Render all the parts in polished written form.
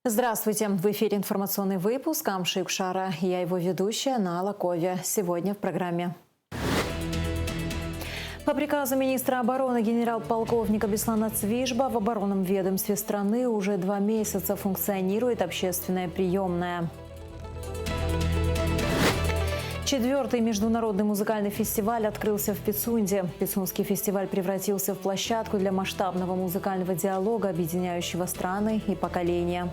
Здравствуйте! В эфире информационный выпуск Амшик Шара. Я его ведущая Нала Кове. Сегодня в программе. По приказу министра обороны генерал-полковника Беслана Цвижба в оборонном ведомстве страны уже 2 месяца функционирует общественная приемная. 4-й международный музыкальный фестиваль открылся в Пицунде. Пицунский фестиваль превратился в площадку для масштабного музыкального диалога, объединяющего страны и поколения.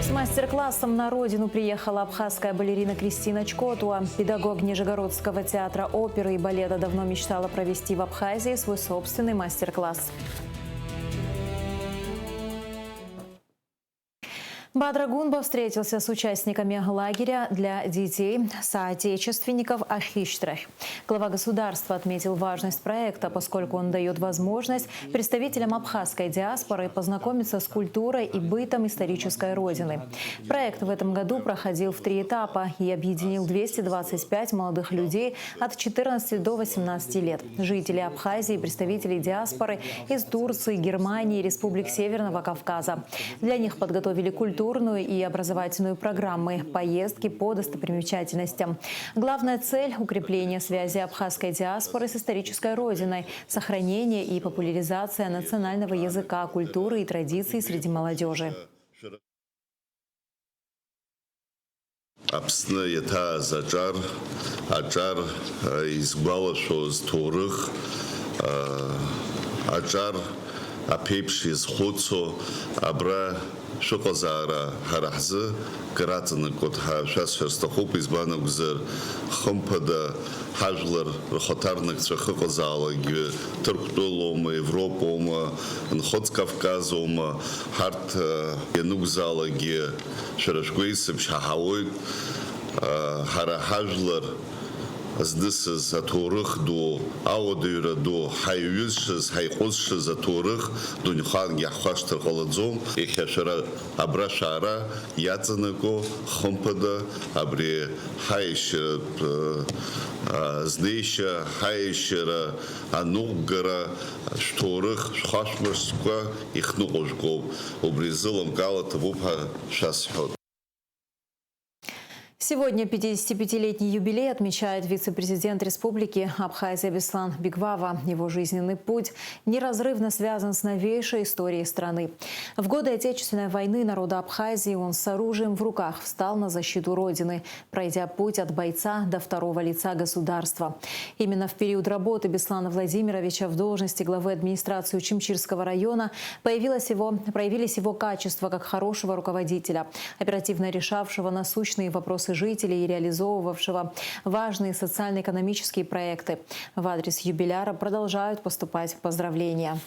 С мастер-классом на родину приехала абхазская балерина Кристина Чкотуа. Педагог Нижегородского театра оперы и балета давно мечтала провести в Абхазии свой собственный мастер-класс. Бадра Гунба встретился с участниками лагеря для детей соотечественников Ахиштрах. Глава государства отметил важность проекта, поскольку он дает возможность представителям абхазской диаспоры познакомиться с культурой и бытом исторической родины. Проект в этом году проходил в 3 этапа и объединил 225 молодых людей от 14 до 18 лет. Жители Абхазии и представители диаспоры из Турции, Германии и республик Северного Кавказа. Для них подготовили культурную и образовательную программы, поездки по достопримечательностям. Главная цель – укрепление связи абхазской диаспоры с исторической родиной, сохранение и популяризация национального языка, культуры и традиций среди молодежи. Апсны ета заджар, аджар изгвалашоз турых, аджар апепш изхуцо, абра шоқазара харахзы, каратыны котха шасферстахоп избанагузер, хымпада хажлар рахотарных црахықазалаги, Түрктолома, Европома, Нхоцкавказома, харт янугзалаги, шарашкуисып шахауит, харахажлар, Здысыз атурых до аудыра до хайюзшыз хайқозшыз атурых дуньхан яхваштыр қоладзом ихяшара абрашара яцыныко хымпада абре хайшыр здейша хайшыра ануггара шторых шхашмырсква ихнуқожгов обрезылым галата вупа шасхот. Сегодня 55-летний юбилей отмечает вице-президент Республики Абхазия Беслан Бигвава. Его жизненный путь неразрывно связан с новейшей историей страны. В годы Отечественной войны народа Абхазии он с оружием в руках встал на защиту Родины, пройдя путь от бойца до второго лица государства. Именно в период работы Беслана Владимировича в должности главы администрации Учимчирского района проявились его качества как хорошего руководителя, оперативно решавшего насущные вопросы жителей и реализовывавшего важные социально-экономические проекты. В адрес юбиляра продолжают поступать поздравления.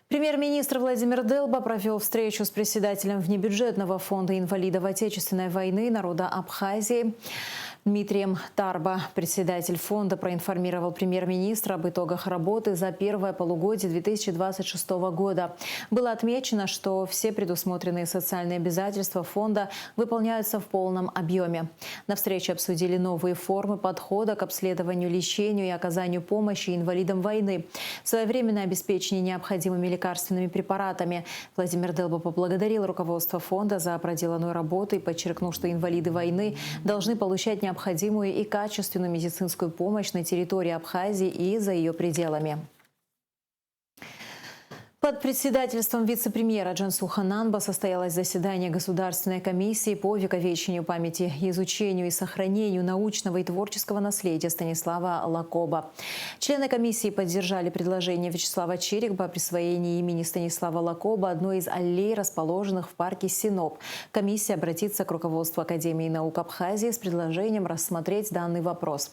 Премьер-министр Владимир Делба провел встречу с председателем внебюджетного фонда инвалидов Отечественной войны народа Абхазии Дмитрием Тарба. Председатель фонда проинформировал премьер-министра об итогах работы за первое полугодие 2026 года. Было отмечено, что все предусмотренные социальные обязательства фонда выполняются в полном объеме. На встрече обсудили новые формы подхода к обследованию, лечению и оказанию помощи инвалидам войны, своевременное обеспечение необходимыми лекарственными препаратами. Владимир Делба поблагодарил руководство фонда за проделанную работу и подчеркнул, что инвалиды войны должны получать необходимую и качественную медицинскую помощь на территории Абхазии и за ее пределами. Под председательством вице-премьера Джансуха Нанба состоялось заседание Государственной комиссии по вековечению памяти, изучению и сохранению научного и творческого наследия Станислава Лакоба. Члены комиссии поддержали предложение Вячеслава Чирикба о присвоении имени Станислава Лакоба одной из аллей, расположенных в парке Синоп. Комиссия обратится к руководству Академии наук Абхазии с предложением рассмотреть данный вопрос.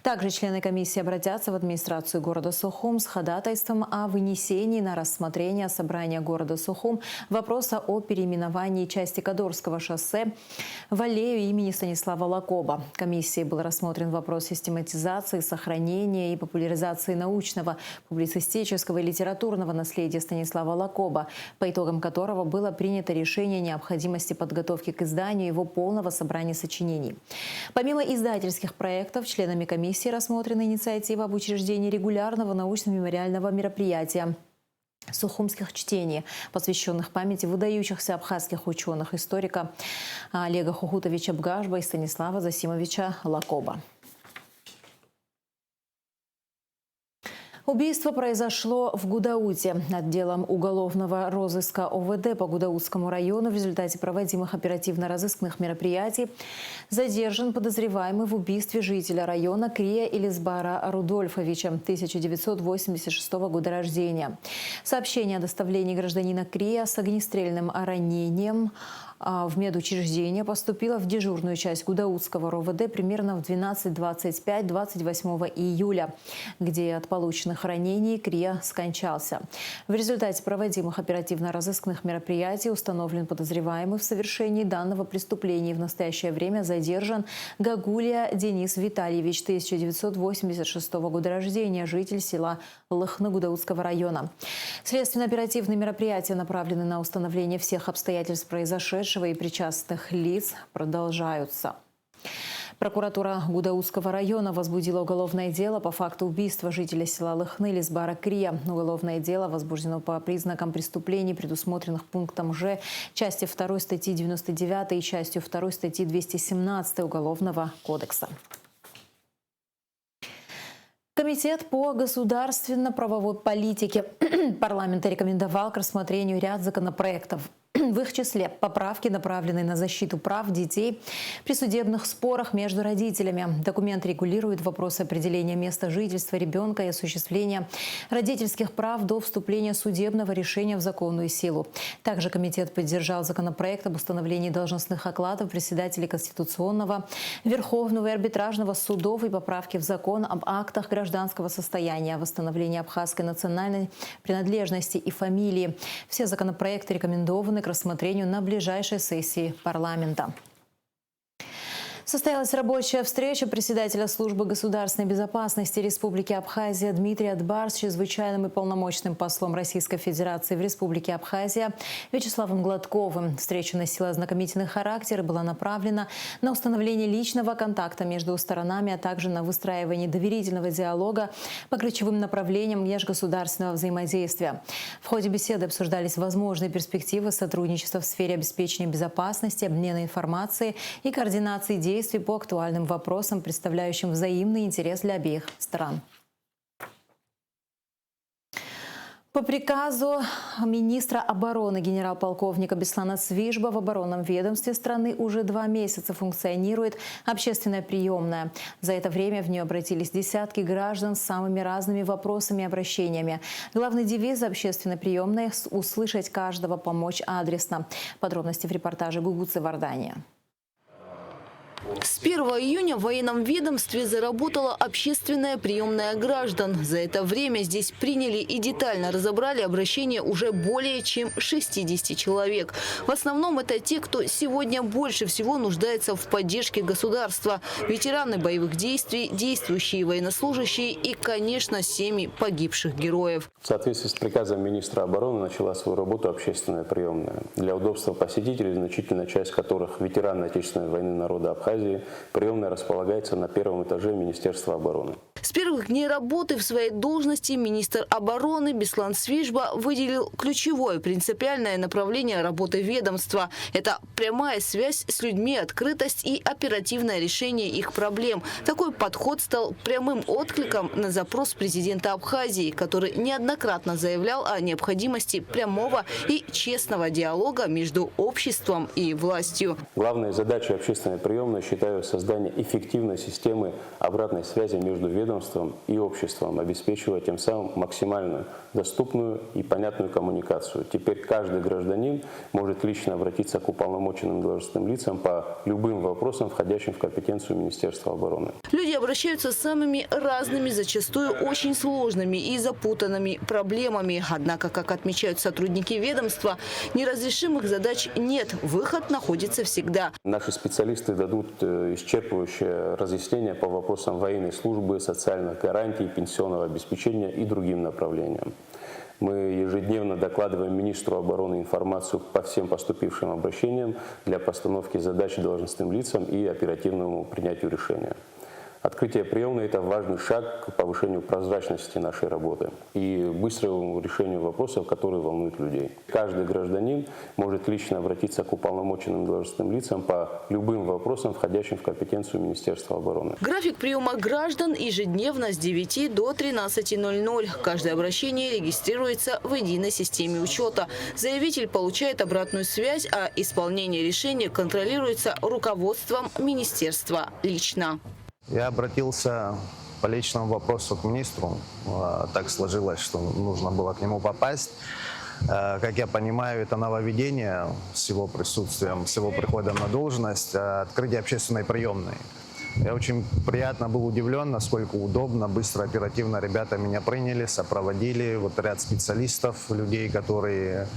Также члены комиссии обратятся в администрацию города Сухум с ходатайством о вынесении на рассмотрение собрания города Сухум вопроса о переименовании части Кадорского шоссе в аллею имени Станислава Лакоба. Комиссией был рассмотрен вопрос систематизации, сохранения и популяризации научного, публицистического и литературного наследия Станислава Лакоба, по итогам которого было принято решение о необходимости подготовки к изданию его полного собрания сочинений. Помимо издательских проектов, членами комиссии рассмотрена инициатива об учреждении регулярного научно-мемориального мероприятия сухумских чтений, посвященных памяти выдающихся абхазских ученых, историка Олега Хухутовича Бгажба и Станислава Засимовича Лакоба. Убийство произошло в Гудауте. Отделом уголовного розыска ОВД по Гудаутскому району в результате проводимых оперативно-розыскных мероприятий задержан подозреваемый в убийстве жителя района Крия Элизбара Рудольфовича, 1986 года рождения. Сообщение о доставлении гражданина Крия с огнестрельным ранением в медучреждение поступило в дежурную часть Гудаутского РОВД примерно в 12:25 28 июля, где от полученных ранений Крия скончался. В результате проводимых оперативно-розыскных мероприятий установлен подозреваемый в совершении данного преступления. В настоящее время задержан Гагулия Денис Витальевич, 1986 года рождения, житель села Лыхны Гудаутского района. Следственно-оперативные мероприятия направлены на установление всех обстоятельств произошедшего и причастных лиц продолжаются. Прокуратура Гудаутского района возбудила уголовное дело по факту убийства жителя села Лыхны Элизбара Крия. Уголовное дело возбуждено по признакам преступлений, предусмотренных пунктом Ж части 2 статьи 99 и частью 2 статьи 217 Уголовного кодекса. Комитет по государственно-правовой политике парламента рекомендовал к рассмотрению ряд законопроектов. В их числе поправки, направленные на защиту прав детей при судебных спорах между родителями. Документ регулирует вопросы определения места жительства ребенка и осуществления родительских прав до вступления судебного решения в законную силу. Также комитет поддержал законопроект об установлении должностных окладов председателей Конституционного, Верховного и арбитражного судов и поправки в закон об актах гражданского состояния, восстановлении абхазской национальной принадлежности и фамилии. Все законопроекты рекомендованы к рассмотрению на ближайшей сессии парламента. Состоялась рабочая встреча председателя службы государственной безопасности Республики Абхазия Дмитрия Дбар с чрезвычайным и полномочным послом Российской Федерации в Республике Абхазия Вячеславом Гладковым. Встреча носила ознакомительный характер и была направлена на установление личного контакта между сторонами, а также на выстраивание доверительного диалога по ключевым направлениям межгосударственного взаимодействия. В ходе беседы обсуждались возможные перспективы сотрудничества в сфере обеспечения безопасности, обмена информацией и координации действий по актуальным вопросам, представляющим взаимный интерес для обеих стран. По приказу министра обороны генерал-полковника Беслана Свижба в оборонном ведомстве страны уже 2 месяца функционирует общественная приемная. За это время в нее обратились десятки граждан с самыми разными вопросами и обращениями. Главный девиз общественной приемной – услышать каждого, помочь адресно. Подробности в репортаже Гугуцы Вардания. С 1 июня в военном ведомстве заработала общественная приемная граждан. За это время здесь приняли и детально разобрали обращения уже более чем 60 человек. В основном это те, кто сегодня больше всего нуждается в поддержке государства. Ветераны боевых действий, действующие военнослужащие и, конечно, семьи погибших героев. В соответствии с приказом министра обороны начала свою работу общественная приемная. Для удобства посетителей, значительная часть которых ветераны Отечественной войны народа Абхазии, приемная располагается на 1-м этаже Министерства обороны. С первых дней работы в своей должности министр обороны Беслан Свижба выделил ключевое принципиальное направление работы ведомства. Это прямая связь с людьми, открытость и оперативное решение их проблем. Такой подход стал прямым откликом на запрос президента Абхазии, который неоднократно заявлял о необходимости прямого и честного диалога между обществом и властью. Главной задачей общественной приемной считаю создание эффективной системы обратной связи между ведомством и обществом, обеспечивая тем самым максимально доступную и понятную коммуникацию. Теперь каждый гражданин может лично обратиться к уполномоченным должностным лицам по любым вопросам, входящим в компетенцию Министерства обороны. Люди обращаются с самыми разными, зачастую очень сложными и запутанными проблемами. Однако, как отмечают сотрудники ведомства, неразрешимых задач нет. Выход находится всегда. Наши специалисты дадут исчерпывающее разъяснение по вопросам военной службы, социальных гарантий, пенсионного обеспечения и другим направлениям. Мы ежедневно докладываем министру обороны информацию по всем поступившим обращениям для постановки задач должностным лицам и оперативному принятию решения. Открытие приемной – это важный шаг к повышению прозрачности нашей работы и быстрому решению вопросов, которые волнуют людей. Каждый гражданин может лично обратиться к уполномоченным должностным лицам по любым вопросам, входящим в компетенцию Министерства обороны. График приема граждан ежедневно с 9 до 13:00. Каждое обращение регистрируется в единой системе учета. Заявитель получает обратную связь, а исполнение решения контролируется руководством министерства лично. Я обратился по личному вопросу к министру. Так сложилось, что нужно было к нему попасть. Как я понимаю, это нововведение с его присутствием, с его приходом на должность, открытие общественной приемной. Я очень приятно был удивлен, насколько удобно, быстро, оперативно ребята меня приняли, сопроводили. Вот ряд специалистов, людей, которые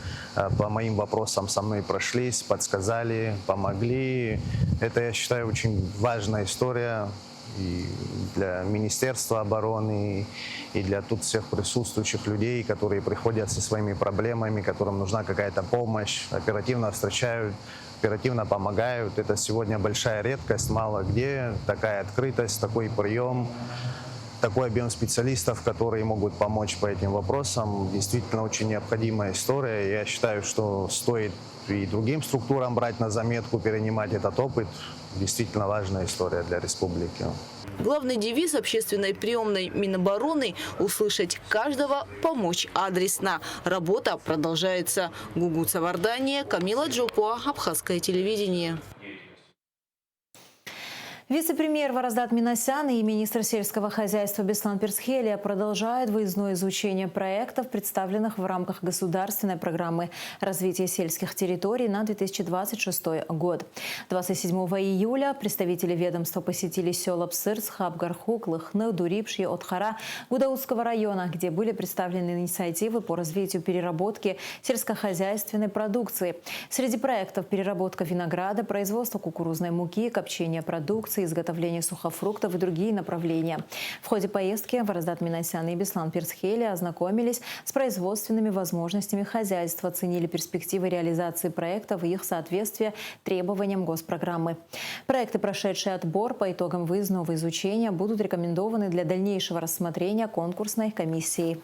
по моим вопросам со мной прошлись, подсказали, помогли. Это, я считаю, очень важная история и для Министерства обороны, и для тут всех присутствующих людей, которые приходят со своими проблемами, которым нужна какая-то помощь, оперативно встречают, оперативно помогают. Это сегодня большая редкость, мало где такая открытость, такой прием, такой объем специалистов, которые могут помочь по этим вопросам. Действительно очень необходимая история. Я считаю, что стоит и другим структурам брать на заметку, перенимать этот опыт. Действительно важная история для республики. Главный девиз общественной приемной Минобороны – услышать каждого, помочь адресно. Работа продолжается. Гугу Цавардания, Камила Джопуа, Абхазское телевидение. Вице-премьер Вараздат Минасян и министр сельского хозяйства Беслан Персхелия продолжают выездное изучение проектов, представленных в рамках государственной программы развития сельских территорий на 2026 год. 27 июля представители ведомства посетили села Псырц, Хабгархук, Лыхны, Дурипш и Отхара Гудаутского района, где были представлены инициативы по развитию переработки сельскохозяйственной продукции. Среди проектов переработка винограда, производство кукурузной муки, копчение продукции, изготовление сухофруктов и другие направления. В ходе поездки Вараздат Минасян и Беслан Персхелия ознакомились с производственными возможностями хозяйства, оценили перспективы реализации проектов и их соответствие требованиям госпрограммы. Проекты, прошедшие отбор по итогам выездного изучения, будут рекомендованы для дальнейшего рассмотрения конкурсной комиссией.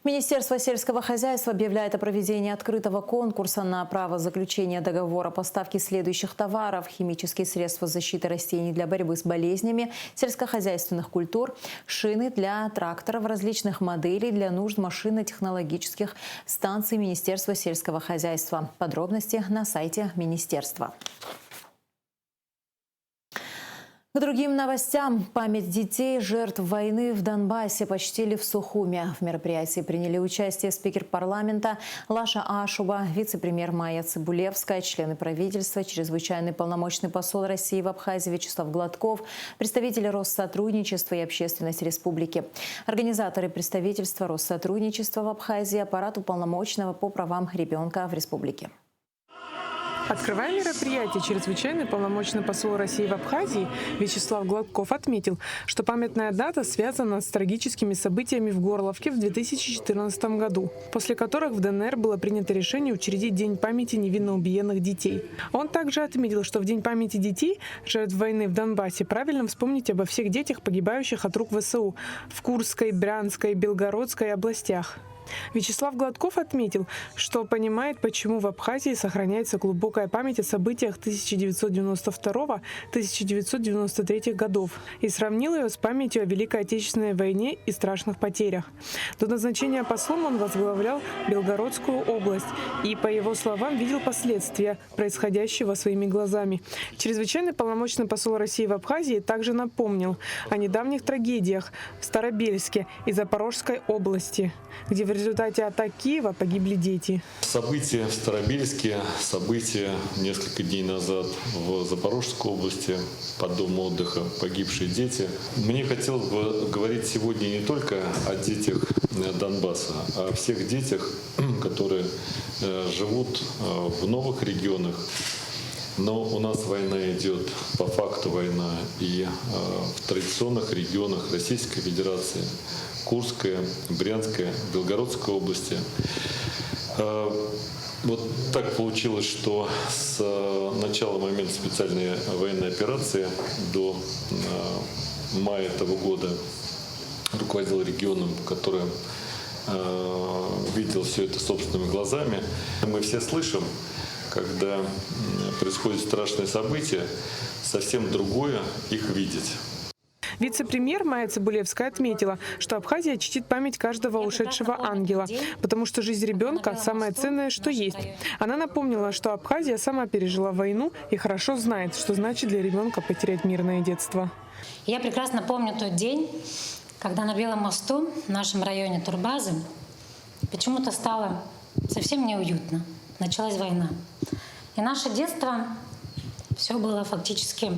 Министерство сельского хозяйства объявляет о проведении открытого конкурса на право заключения договора поставки следующих товаров: химические средства защиты растений для борьбы с болезнями, сельскохозяйственных культур, шины для тракторов различных моделей для нужд машинно-технологических станций Министерства сельского хозяйства. Подробности на сайте министерства. К другим новостям. Память детей, жертв войны в Донбассе почтили в Сухуме. В мероприятии приняли участие спикер парламента Лаша Ашуба, вице-премьер Майя Цыбулевская, члены правительства, чрезвычайный полномочный посол России в Абхазии Вячеслав Гладков, представители Россотрудничества и общественность республики. Организаторы представительства Россотрудничества в Абхазии, аппарат уполномоченного по правам ребенка в республике. Открывая мероприятие, чрезвычайный полномочный посол России в Абхазии Вячеслав Гладков отметил, что памятная дата связана с трагическими событиями в Горловке в 2014 году, после которых в ДНР было принято решение учредить День памяти невинно убиенных детей. Он также отметил, что в День памяти детей, жертв войны в Донбассе, правильно вспомнить обо всех детях, погибающих от рук ВСУ в Курской, Брянской, Белгородской областях. Вячеслав Гладков отметил, что понимает, почему в Абхазии сохраняется глубокая память о событиях 1992-1993 годов и сравнил ее с памятью о Великой Отечественной войне и страшных потерях. До назначения послом он возглавлял Белгородскую область и, по его словам, видел последствия происходящего своими глазами. Чрезвычайный полномочный посол России в Абхазии также напомнил о недавних трагедиях в Старобельске и Запорожской области, где в результате атак Киева погибли дети. События в Старобельске, события несколько дней назад в Запорожской области под домом отдыха, погибшие дети. Мне хотелось бы говорить сегодня не только о детях Донбасса, а о всех детях, которые живут в новых регионах. Но у нас война идет, по факту война, и в традиционных регионах Российской Федерации, Курская, Брянская, Белгородской области. Вот так получилось, что с начала момента специальной военной операции до мая этого года руководил регионом, который видел все это собственными глазами. Мы все слышим, когда происходит страшное событие, совсем другое их видеть. Вице-премьер Майя Цыбулевская отметила, что Абхазия чтит память каждого ушедшего ангела, потому что жизнь ребенка – самое ценное, что есть. Она напомнила, что Абхазия сама пережила войну и хорошо знает, что значит для ребенка потерять мирное детство. Я прекрасно помню тот день, когда на Белом мосту в нашем районе Турбазы почему-то стало совсем неуютно. Началась война. И наше детство, все было фактически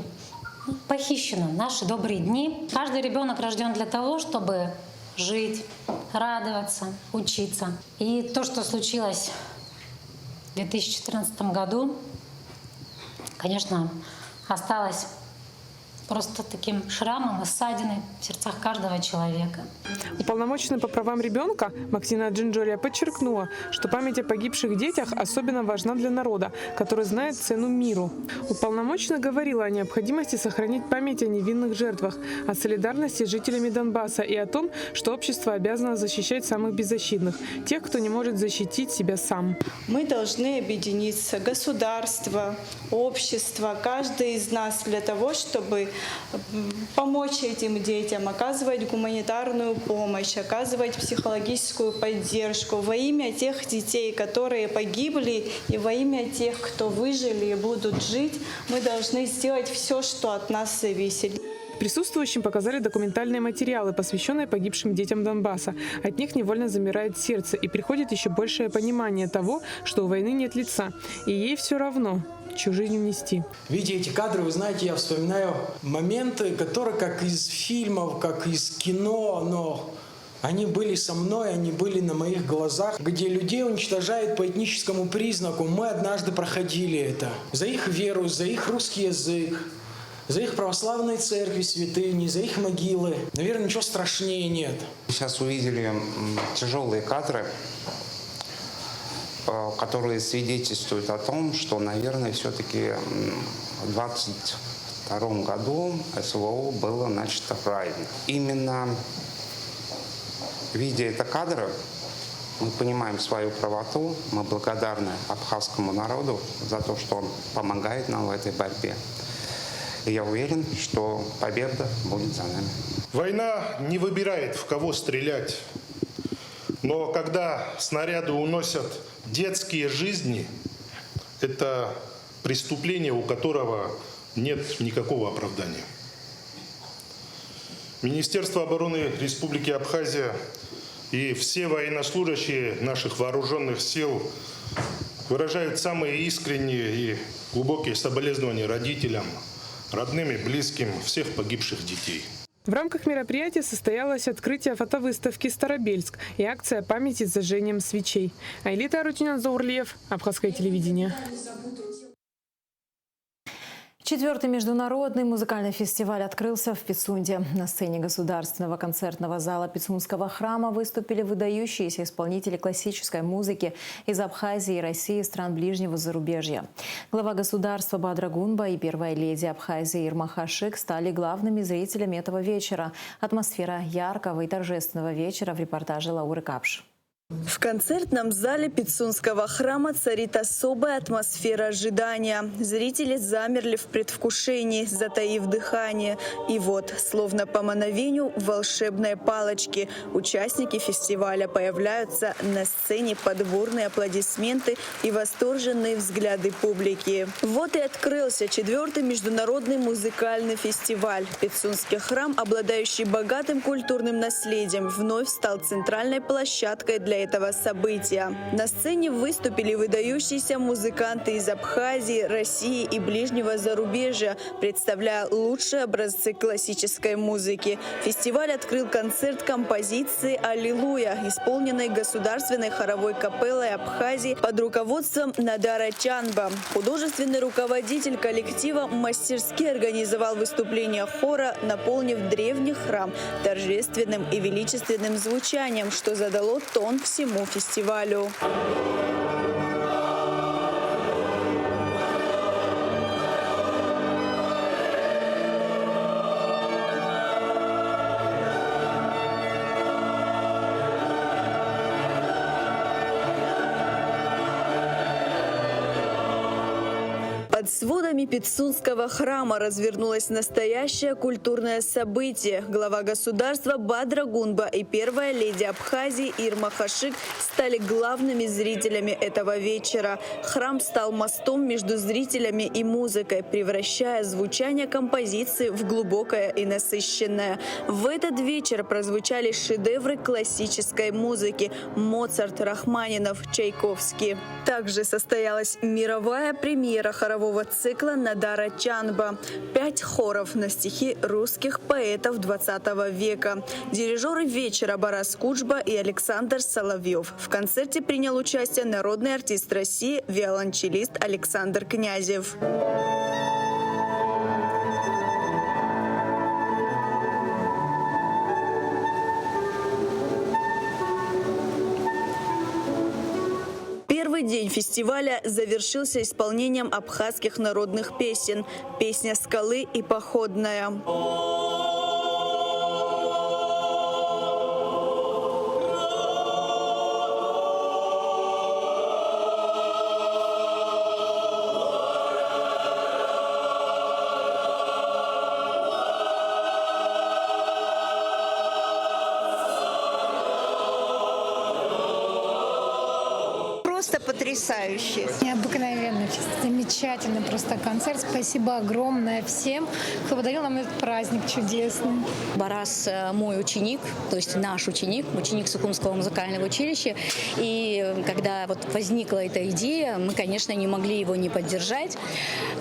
похищено. Наши добрые дни. Каждый ребенок рожден для того, чтобы жить, радоваться, учиться. И то, что случилось в 2014 году, конечно, осталось просто таким шрамом, ссадиной в сердцах каждого человека. Уполномоченная по правам ребенка Мактина Джинджория подчеркнула, что память о погибших детях особенно важна для народа, который знает цену миру. Уполномоченная говорила о необходимости сохранить память о невинных жертвах, о солидарности с жителями Донбасса и о том, что общество обязано защищать самых беззащитных, тех, кто не может защитить себя сам. Мы должны объединиться, государство, общество, каждый из нас для того, чтобы помочь этим детям, оказывать гуманитарную помощь, оказывать психологическую поддержку во имя тех детей, которые погибли, и во имя тех, кто выжили и будут жить. Мы должны сделать все, что от нас зависит. Присутствующим показали документальные материалы, посвященные погибшим детям Донбасса. От них невольно замирает сердце и приходит еще большее понимание того, что у войны нет лица, и ей все равно, чью жизнь унести. Видя эти кадры, вы знаете, я вспоминаю моменты, которые как из фильмов, как из кино, но они были со мной, они были на моих глазах, где людей уничтожают по этническому признаку. Мы однажды проходили это. За их веру, за их русский язык, за их православные церкви, святыни, за их могилы. Наверное, ничего страшнее нет. Сейчас увидели тяжелые кадры, которые свидетельствуют о том, что, наверное, все-таки в 2022 году СВО было начато правильно. Именно видя это кадры, мы понимаем свою правоту, мы благодарны абхазскому народу за то, что он помогает нам в этой борьбе. И я уверен, что победа будет за нами. Война не выбирает, в кого стрелять. Но когда снаряды уносят детские жизни, это преступление, у которого нет никакого оправдания. Министерство обороны Республики Абхазия и все военнослужащие наших вооруженных сил выражают самые искренние и глубокие соболезнования родителям, родным и близким всех погибших детей. В рамках мероприятия состоялось открытие фотовыставки «Старобельск» и акция памяти с зажжением свечей. Айлита Арутюнян, Заурлиев, Абхазское телевидение. 4-й международный музыкальный фестиваль открылся в Пицунде. На сцене Государственного концертного зала Пицунского храма выступили выдающиеся исполнители классической музыки из Абхазии и России, стран ближнего зарубежья. Глава государства Бадра Гунба и первая леди Абхазии Ирма Хашик стали главными зрителями этого вечера. Атмосфера яркого и торжественного вечера в репортаже Лауры Капш. В концертном зале Пицунского храма царит особая атмосфера ожидания. Зрители замерли в предвкушении, затаив дыхание. И вот, словно по мановению волшебной палочки, участники фестиваля появляются на сцене под бурные аплодисменты и восторженные взгляды публики. Вот и открылся 4-й международный музыкальный фестиваль. Пицунский храм, обладающий богатым культурным наследием, вновь стал центральной площадкой для этого события. На сцене выступили выдающиеся музыканты из Абхазии, России и ближнего зарубежья, представляя лучшие образцы классической музыки. Фестиваль открыл концерт композиции «Аллилуйя», исполненной Государственной хоровой капеллой Абхазии под руководством Надара Чанба. Художественный руководитель коллектива мастерски организовал выступление хора, наполнив древний храм торжественным и величественным звучанием, что задало тон всему фестивалю. Под сводами Пицунского храма развернулось настоящее культурное событие. Глава государства Бадра Гунба и первая леди Абхазии Ирма Хашик стали главными зрителями этого вечера. Храм стал мостом между зрителями и музыкой, превращая звучание композиции в глубокое и насыщенное. В этот вечер прозвучали шедевры классической музыки – Моцарт, Рахманинов, Чайковский. Также состоялась мировая премьера хорового цикла Надара Чанба. 5 хоров на стихи русских поэтов 20 века. Дирижеры вечера Барас Куджба и Александр Соловьев. В концерте принял участие народный артист России, виолончелист Александр Князев. Первый день фестиваля завершился исполнением абхазских народных песен «Песня скалы» и «Походная». Просто потрясающе. Необыкновенно, чисто замечательный просто концерт. Спасибо огромное всем, кто подарил нам этот праздник чудесный. Барас мой ученик, то есть наш ученик Сухумского музыкального училища. И когда вот возникла эта идея, мы, конечно, не могли его не поддержать.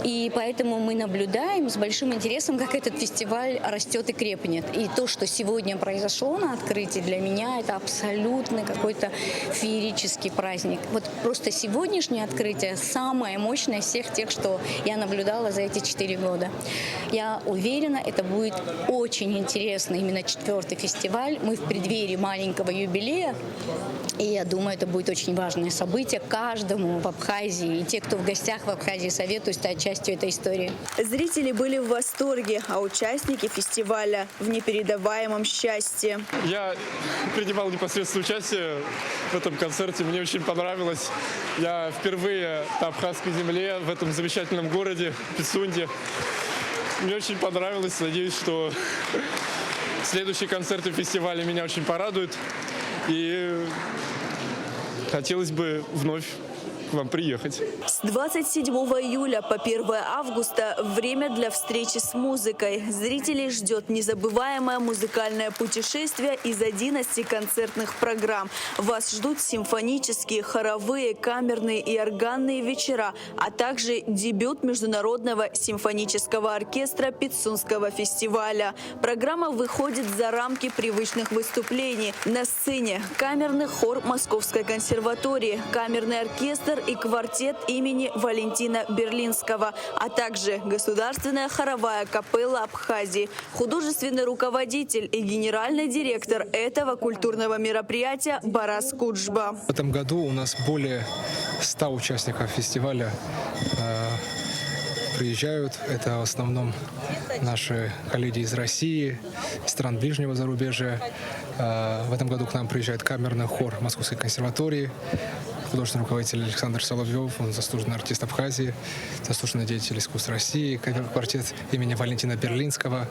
И поэтому мы наблюдаем с большим интересом, как этот фестиваль растет и крепнет. И то, что сегодня произошло на открытии, для меня это абсолютно какой-то феерический праздник. Вот просто сегодняшнее открытие самое мощное из всех тех, что я наблюдала за эти 4 года. Я уверена, это будет очень интересно, именно 4-й фестиваль. Мы в преддверии маленького юбилея, и я думаю, это будет очень важное событие. Каждому в Абхазии, и те, кто в гостях в Абхазии, советую стать частью этой истории. Зрители были в восторге, а участники фестиваля в непередаваемом счастье. Я принимал непосредственно участие в этом концерте, мне очень понравилось. Я впервые на абхазской земле, в этом замечательном городе Пицунде. Мне очень понравилось, надеюсь, что следующие концерты фестиваля меня очень порадуют. И хотелось бы вновь к вам приехать. С 27 июля по 1 августа время для встречи с музыкой. Зрителей ждет незабываемое музыкальное путешествие из 11 концертных программ. Вас ждут симфонические, хоровые, камерные и органные вечера, а также дебют Международного симфонического оркестра Пицунского фестиваля. Программа выходит за рамки привычных выступлений. На сцене камерный хор Московской консерватории, камерный оркестр и квартет имени Валентина Берлинского, а также государственная хоровая капелла Абхазии, художественный руководитель и генеральный директор этого культурного мероприятия Барас Куджба. В этом году у нас более 100 участников фестиваля приезжают. Это в основном наши коллеги из России, из стран ближнего зарубежья. В этом году к нам приезжает камерный хор Московской консерватории, художественный руководитель Александр Соловьев, он заслуженный артист Абхазии, заслуженный деятель искусств России, квартет имени Валентина Берлинского,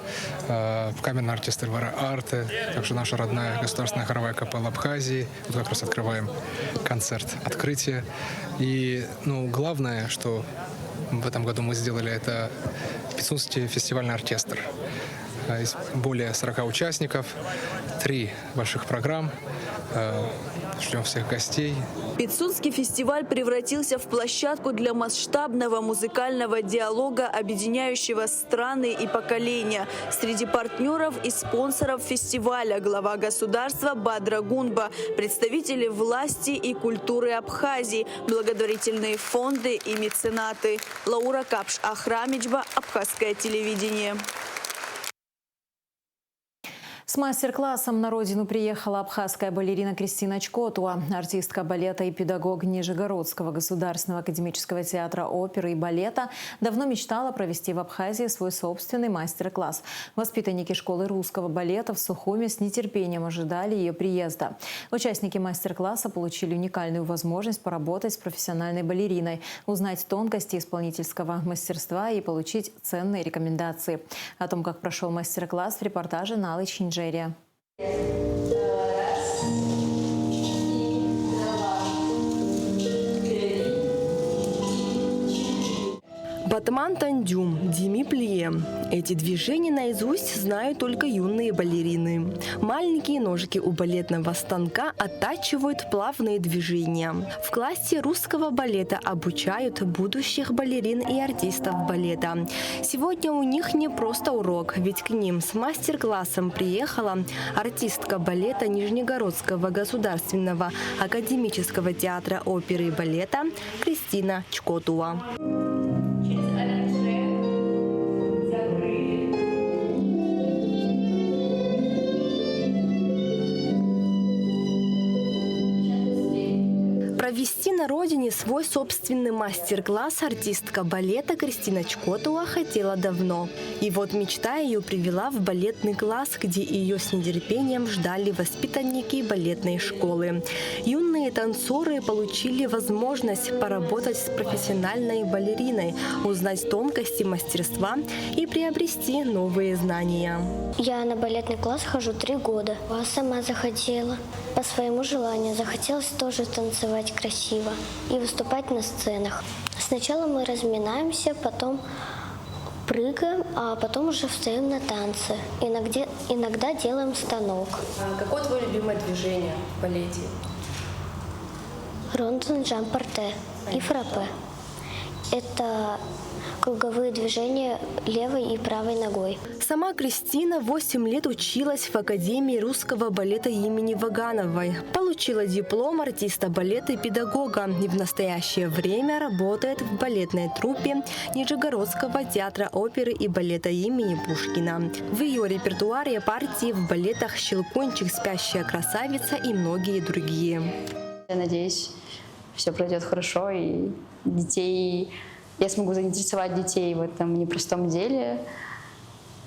камерный оркестр Вара Арте, также наша родная государственная хоровая капелла Абхазии. Вот как раз открываем концерт открытия. И главное, что в этом году мы сделали, это Пицунский фестивальный оркестр. Более 40 участников, 3 больших программ. Ждем всех гостей. Пицунский фестиваль превратился в площадку для масштабного музыкального диалога, объединяющего страны и поколения. Среди партнеров и спонсоров фестиваля глава государства Бадра Гунба, представители власти и культуры Абхазии, благотворительные фонды и меценаты. Лаура Капш, Ахрамичба, Абхазское телевидение. С мастер-классом на родину приехала абхазская балерина Кристина Чкотуа. Артистка балета и педагог Нижегородского государственного академического театра оперы и балета давно мечтала провести в Абхазии свой собственный мастер-класс. Воспитанники школы русского балета в Сухуме с нетерпением ожидали ее приезда. Участники мастер-класса получили уникальную возможность поработать с профессиональной балериной, узнать тонкости исполнительского мастерства и получить ценные рекомендации. О том, как прошел мастер-класс, в репортаже Налы Чинджерия. Батман Тандюм, Дими Плие. Эти движения наизусть знают только юные балерины. Маленькие ножки у балетного станка оттачивают плавные движения. В классе русского балета обучают будущих балерин и артистов балета. Сегодня у них не просто урок, ведь к ним с мастер-классом приехала артистка балета Нижегородского государственного академического театра оперы и балета Кристина Чкотуа. Провести на родине свой собственный мастер-класс артистка балета Кристина Чкотуа хотела давно. И вот мечта ее привела в балетный класс, где ее с нетерпением ждали воспитанники балетной школы. Юные танцоры получили возможность поработать с профессиональной балериной, узнать тонкости мастерства и приобрести новые знания. Я на балетный класс хожу 3 года. Я сама захотела, по своему желанию. Захотелось тоже танцевать красиво и выступать на сценах. Сначала мы разминаемся, потом прыгаем, а потом уже встаем на танцы. Иногда делаем станок. Какое твое любимое движение в балете? Рондон, жамп-порте и фраппе. Это круговые движения левой и правой ногой. Сама Кристина 8 лет училась в Академии русского балета имени Вагановой. Получила диплом артиста балета и педагога и в настоящее время работает в балетной труппе Нижегородского театра оперы и балета имени Пушкина. В ее репертуаре партии в балетах «Щелкунчик», «Спящая красавица» и многие другие. Я надеюсь, все пройдет хорошо и я смогу заинтересовать детей в этом непростом деле.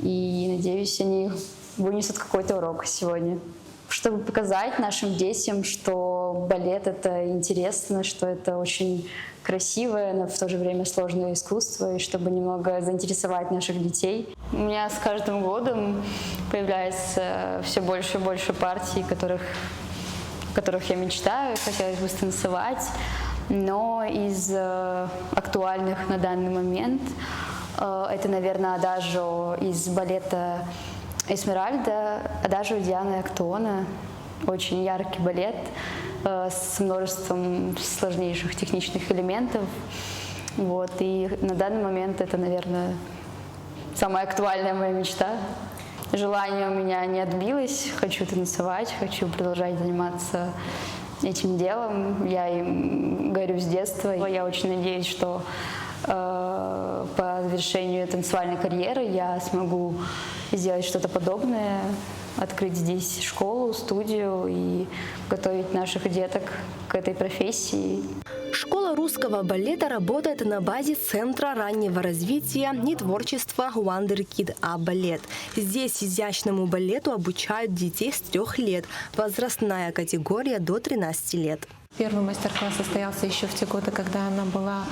И надеюсь, они вынесут какой-то урок сегодня, чтобы показать нашим детям, что балет — это интересно, что это очень красивое, но в то же время сложное искусство, и чтобы немного заинтересовать наших детей. У меня с каждым годом появляется все больше и больше партий, о которых я мечтаю, хотелось бы станцевать. Но из актуальных на данный момент это, наверное, адажио из балета «Эсмеральда», адажио Дианы Актеона. Очень яркий балет с множеством сложнейших техничных элементов. Вот. И на данный момент это, наверное, самая актуальная моя мечта. Желание у меня не отбилось. Хочу танцевать, хочу продолжать заниматься этим делом. Я им горю с детства. Я очень надеюсь, что по завершению танцевальной карьеры я смогу сделать что-то подобное, открыть здесь школу, студию и готовить наших деток к этой профессии. Школа русского балета работает на базе Центра раннего развития и творчества Wonder Kid балет. Здесь изящному балету обучают детей с 3 лет, возрастная категория до 13 лет. Первый мастер-класс состоялся еще в те годы, когда она была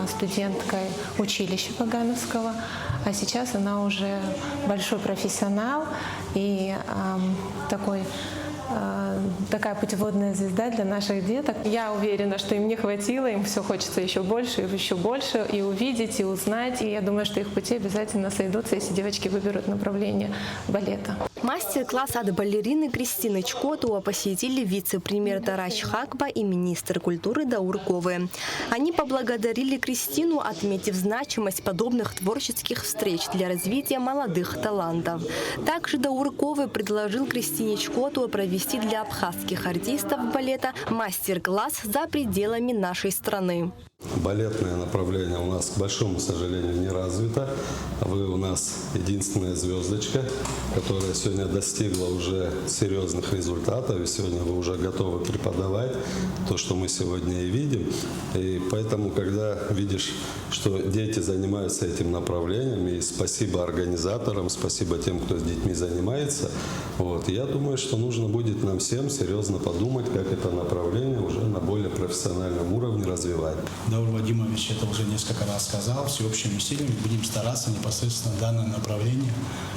студенткой училища Вагановского, а сейчас она уже большой профессионал и такая путеводная звезда для наших деток. Я уверена, что им не хватило, им все хочется еще больше и увидеть, и узнать. И я думаю, что их пути обязательно сойдутся, если девочки выберут направление балета. Мастер-класс от балерины Кристины Чкотуа посетили вице-премьер Тарач Хакба и министр культуры Даурковы. Они поблагодарили Кристину, отметив значимость подобных творческих встреч для развития молодых талантов. Также Даурковы предложил Кристине Чкотуа провести для абхазских артистов балета мастер-класс за пределами нашей страны. балетное направление у нас, к большому сожалению, не развито. Вы у нас единственная звездочка, которая сегодня достигла уже серьезных результатов, и сегодня вы уже готовы преподавать то, что мы сегодня и видим. И поэтому, когда видишь, что дети занимаются этим направлением, и спасибо организаторам, спасибо тем, кто с детьми занимается, вот, я думаю, что нужно будет нам всем серьезно подумать, как это направление уже на более профессиональном уровне развивать. Даур Вадимович это уже несколько раз сказал, всеобщими усилиями будем стараться непосредственно данное направление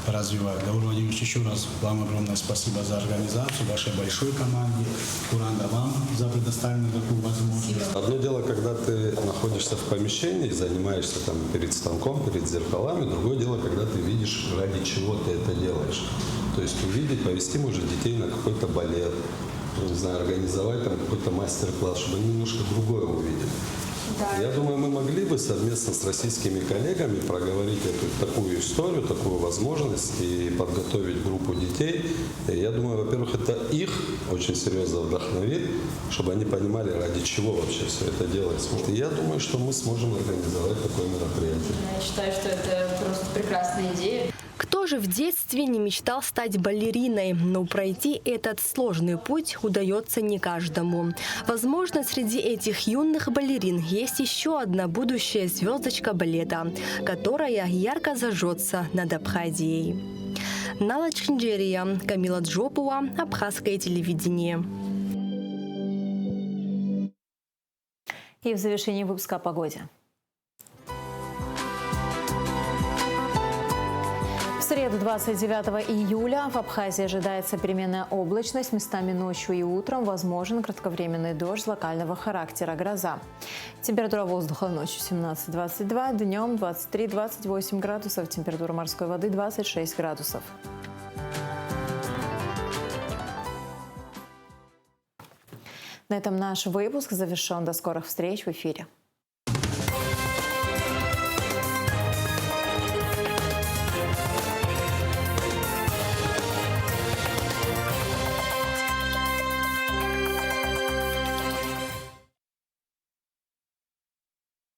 развивать. Даур Вадимович, еще раз вам огромное спасибо за организацию, вашей большой команде, Куранда вам за предоставленную такую возможность. Одно дело, когда ты находишься в помещении и занимаешься там перед станком, перед зеркалами, другое дело, когда ты видишь, ради чего ты это делаешь. То есть увидеть, повести, может, детей на какой-то балет, не знаю, организовать там какой-то мастер-класс, чтобы они немножко другое увидели. Да. Я думаю, мы могли бы совместно с российскими коллегами проговорить такую историю, такую возможность и подготовить группу детей. И я думаю, во-первых, это их очень серьезно вдохновит, чтобы они понимали, ради чего вообще все это делается. И я думаю, что мы сможем организовать такое мероприятие. Я считаю, что это просто прекрасная идея. Кто же в детстве не мечтал стать балериной? Но пройти этот сложный путь удается не каждому. Возможно, среди этих юных балерин есть еще одна будущая звездочка балета, которая ярко зажжется над Абхазией. Нала Чхинджерия, Камила Джопова, Абхазское телевидение. И в завершении выпуска о погоде. В среду 29 июля в Абхазии ожидается переменная облачность. Местами ночью и утром возможен кратковременный дождь локального характера, гроза. Температура воздуха ночью 17-22, днем 23-28 градусов. Температура морской воды 26 градусов. На этом наш выпуск завершен. До скорых встреч в эфире.